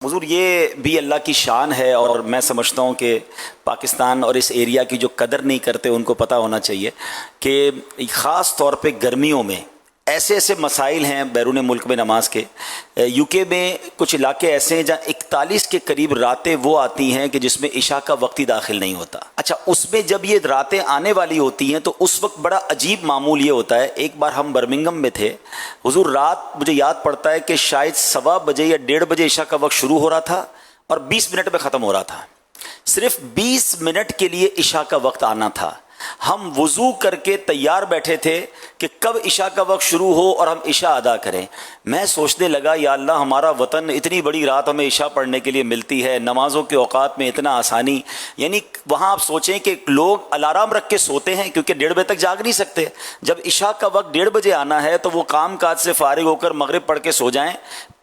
حضور یہ بھی اللہ کی شان ہے، اور میں سمجھتا ہوں کہ پاکستان اور اس ایریا کی جو قدر نہیں کرتے ان کو پتہ ہونا چاہیے کہ خاص طور پہ گرمیوں میں ایسے ایسے مسائل ہیں بیرون ملک میں نماز کے۔ یو کے میں کچھ علاقے ایسے ہیں جہاں 41 کے قریب راتیں وہ آتی ہیں کہ جس میں عشاء کا وقت ہی داخل نہیں ہوتا۔ اچھا، اس میں جب یہ راتیں آنے والی ہوتی ہیں تو اس وقت بڑا عجیب معمول یہ ہوتا ہے۔ ایک بار ہم برمنگم میں تھے حضور، رات مجھے یاد پڑتا ہے کہ شاید 1:15 بجے یا 1:30 بجے عشاء کا وقت شروع ہو رہا تھا اور 20 منٹ میں ختم ہو رہا تھا۔ صرف 20 منٹ کے لیے عشاء کا وقت آنا تھا۔ ہم وضو کر کے تیار بیٹھے تھے کہ کب عشاء کا وقت شروع ہو اور ہم عشاء ادا کریں۔ میں سوچنے لگا یا اللہ، ہمارا وطن اتنی بڑی رات ہمیں عشاء پڑھنے کے لیے ملتی ہے، نمازوں کے اوقات میں اتنا آسانی، یعنی وہاں آپ سوچیں کہ لوگ الارم رکھ کے سوتے ہیں کیونکہ 1:30 بجے تک جاگ نہیں سکتے۔ جب عشاء کا وقت 1:30 بجے آنا ہے تو وہ کام کاج سے فارغ ہو کر مغرب پڑھ کے سو جائیں،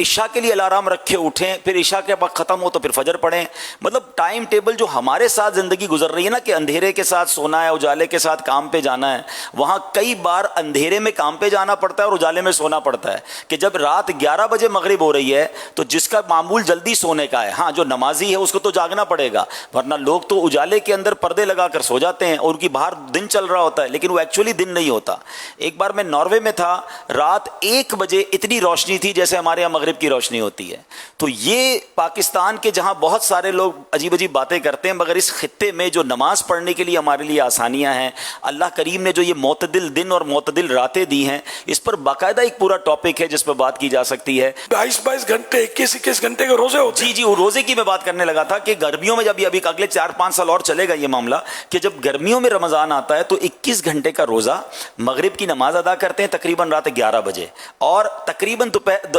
عشاء کے لیے الارم رکھے اٹھیں، پھر عشاء کے وقت ختم ہو تو پھر فجر پڑھیں۔ مطلب ٹائم ٹیبل جو ہمارے ساتھ زندگی گزر رہی ہے نا کہ اندھیرے کے ساتھ سونا ہے، اجالے کے ساتھ کام پہ جانا ہے، وہاں کئی بار اندھیرے میں کام پہ جانا پڑتا ہے اور اجالے میں سونا پڑتا ہے کہ جب رات 11 بجے مغرب ہو رہی ہے تو جس کا معمول جلدی سونے کا ہے، ہاں جو نمازی ہے اس کو تو جاگنا پڑے گا، ورنہ لوگ تو اجالے کے اندر پردے لگا کر سو جاتے ہیں اور ان کی باہر دن چل رہا ہوتا ہے، لیکن وہ ایکچولی دن نہیں ہوتا۔ ایک بار میں ناروے میں تھا، رات 1 بجے اتنی روشنی تھی جیسے ہمارے یہاں مغرب کی روشنی ہوتی ہے۔ تو یہ پاکستان کے جہاں بہت سارے لوگ عجیب عجیب باتیں کرتے ہیں، مگر اس خطے میں جو نماز پڑھنے کے لیے ہمارے لیے آسانیاں ہیں، اللہ کریم نے جو یہ معتدل دن اور معتدل راتیں دی ہیں، اس پر باقاعدہ ایک پورا ٹاپک ہے جس پہ بات کی جا سکتی ہے۔ 22 گھنٹے 21 گھنٹے کے روزے ہوتے ہیں۔ جی وہ روزے کی میں بات کرنے لگا تھا کہ گرمیوں میں جب ابھی اگلے 4-5 سال اور چلے گا یہ معاملہ کہ جب گرمیوں میں رمضان آتا ہے تو 21 گھنٹے کا روزہ، مغرب کی نماز ادا کرتے ہیں تقریباً رات 11 بجے اور تقریباً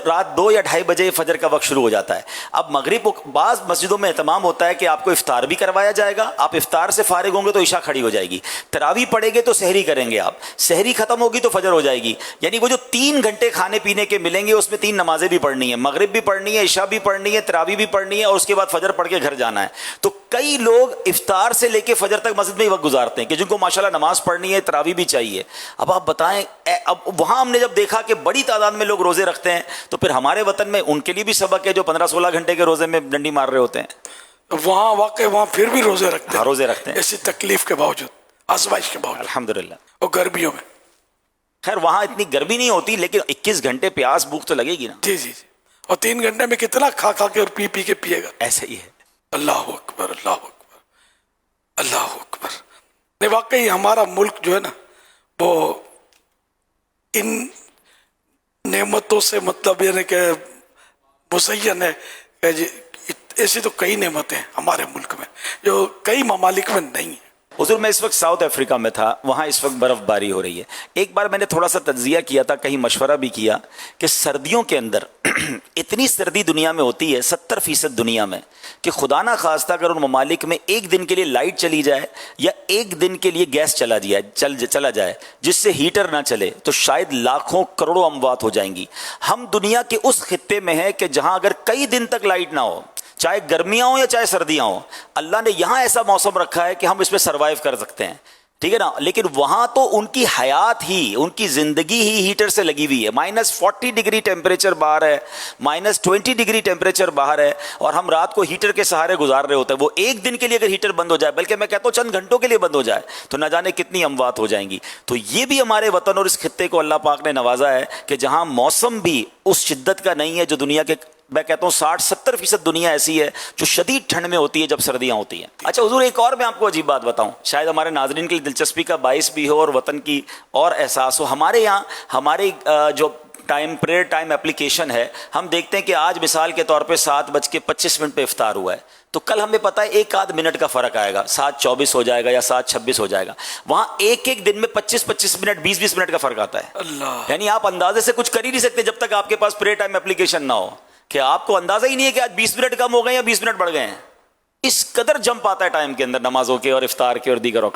رات 2 یا 2:30 بجے فجر کا وقت شروع ہو جاتا ہے۔ اب مغرب بعض مسجدوں میں اہتمام ہوتا ہے کہ آپ کو افطار بھی کروایا جائے گا، آپ افطار سے فارغ ہوں گے تو عشاء کھڑی ہو جائے گی، تراویح پڑھیں گے تو سحری کریں گے، آپ سحری ختم ہوگی تو فجر ہو جائے گی، یعنی وہ جو 3 گھنٹے کھانے پینے کے ملیں گے اس میں 3 نمازیں بھی پڑھنی ہیں، مغرب بھی پڑھنی ہے، عشاء بھی پڑھنی ہے، تراویح بھی پڑھنی ہے اور اس کے بعد فجر پڑھ کے گھر جانا ہے۔ تو کئی لوگ افطار سے لے کے فجر تک مسجد میں ہی وقت گزارتے ہیں کہ جن کو ماشاءاللہ نماز پڑھنی ہے، تراویح بھی چاہیے۔ اب آپ بتائیں، اب وہاں ہم نے جب دیکھا کہ بڑی تعداد میں لوگ روزے رکھتے ہیں تو پھر ہمارے وطن میں ان کے لیے بھی سبق ہے جو 15-16 گھنٹے کے روزے میں ڈنڈی مار رہے ہوتے ہیں۔ وہاں واقع وہاں پھر بھی روزے رکھتے ہیں، ہاں روزے رکھتے ہیں ایسی تکلیف کے باوجود، آزمائش کے باوجود، الحمدللہ۔ اور گرمیوں میں خیر وہاں اتنی گرمی نہیں ہوتی لیکن 21 گھنٹے پیاس بھوک تو لگے گی نا۔ جی اور 3 گھنٹے میں کتنا کھا کے اور پی کے پیے گا۔ ایسا ہی ہے۔ اللہ اکبر، اللہ اکبر، اللہ اکبر۔ نہیں واقعی ہمارا ملک جو ہے نا وہ ان نعمتوں سے مطلب یعنی کہ مزین ہے کہ ایسی تو کئی نعمتیں ہیں ہمارے ملک میں جو کئی ممالک میں نہیں ہیں۔ حضور میں اس وقت ساؤتھ افریقہ میں تھا، وہاں اس وقت برف باری ہو رہی ہے۔ ایک بار میں نے تھوڑا سا تجزیہ کیا تھا، کہیں مشورہ بھی کیا کہ سردیوں کے اندر اتنی سردی دنیا میں ہوتی ہے 70% دنیا میں کہ خدا نہ خواستہ اگر ان ممالک میں ایک دن کے لیے لائٹ چلی جائے یا ایک دن کے لیے گیس چلا جائے جس سے ہیٹر نہ چلے تو شاید لاکھوں کروڑوں اموات ہو جائیں گی۔ ہم دنیا کے اس خطے میں ہیں کہ جہاں اگر کئی دن تک لائٹ نہ ہو، چاہے گرمیاں ہوں یا چاہے سردیاں ہوں، اللہ نے یہاں ایسا موسم رکھا ہے کہ ہم اس میں سروائیو کر سکتے ہیں، ٹھیک ہے نا۔ لیکن وہاں تو ان کی حیات ہی، ان کی زندگی ہی ہیٹر سے لگی ہوئی ہے۔ -40 ڈگری ٹیمپریچر باہر ہے، -20 ڈگری ٹیمپریچر باہر ہے اور ہم رات کو ہیٹر کے سہارے گزار رہے ہوتے ہیں۔ وہ ایک دن کے لیے اگر ہیٹر بند ہو جائے، بلکہ میں کہتا ہوں چند گھنٹوں کے لیے بند ہو جائے تو نہ جانے کتنی اموات ہو جائیں گی۔ تو یہ بھی ہمارے وطن اور اس خطے کو اللہ پاک نے نوازا ہے کہ جہاں موسم بھی اس شدت کا نہیں ہے جو دنیا کے، میں کہتا ہوں 60-70% دنیا ایسی ہے جو شدید ٹھنڈ میں ہوتی ہے جب سردیاں ہوتی ہیں۔ اچھا حضور ایک اور میں آپ کو عجیب بات بتاؤں، شاید ہمارے ناظرین کے لیے دلچسپی کا باعث بھی ہو اور وطن کی اور احساس ہو۔ ہمارے یہاں ہماری جو پریئر ٹائم اپلیکیشن ہے، ہم دیکھتے ہیں کہ آج مثال کے طور پہ 7:25 پہ افطار ہوا ہے تو کل ہمیں پتہ ہے 1 منٹ کا فرق آئے گا، 7:24 ہو جائے گا یا 7:26 ہو جائے گا۔ وہاں ایک دن میں 25 منٹ 20 منٹ کا فرق آتا ہے۔ اللہ، یعنی آپ اندازے سے کچھ کر ہی نہیں سکتے جب تک آپ کے پاس پریئر ٹائم اپلیکیشن نہ ہو کہ آپ کو اندازہ ہی نہیں ہے کہ آج 20 منٹ کم ہو گئے یا 20 منٹ بڑھ گئے ہیں۔ اس قدر جمپ آتا ہے ٹائم کے اندر نمازوں کے اور افطار کے اور دیگر اوقات۔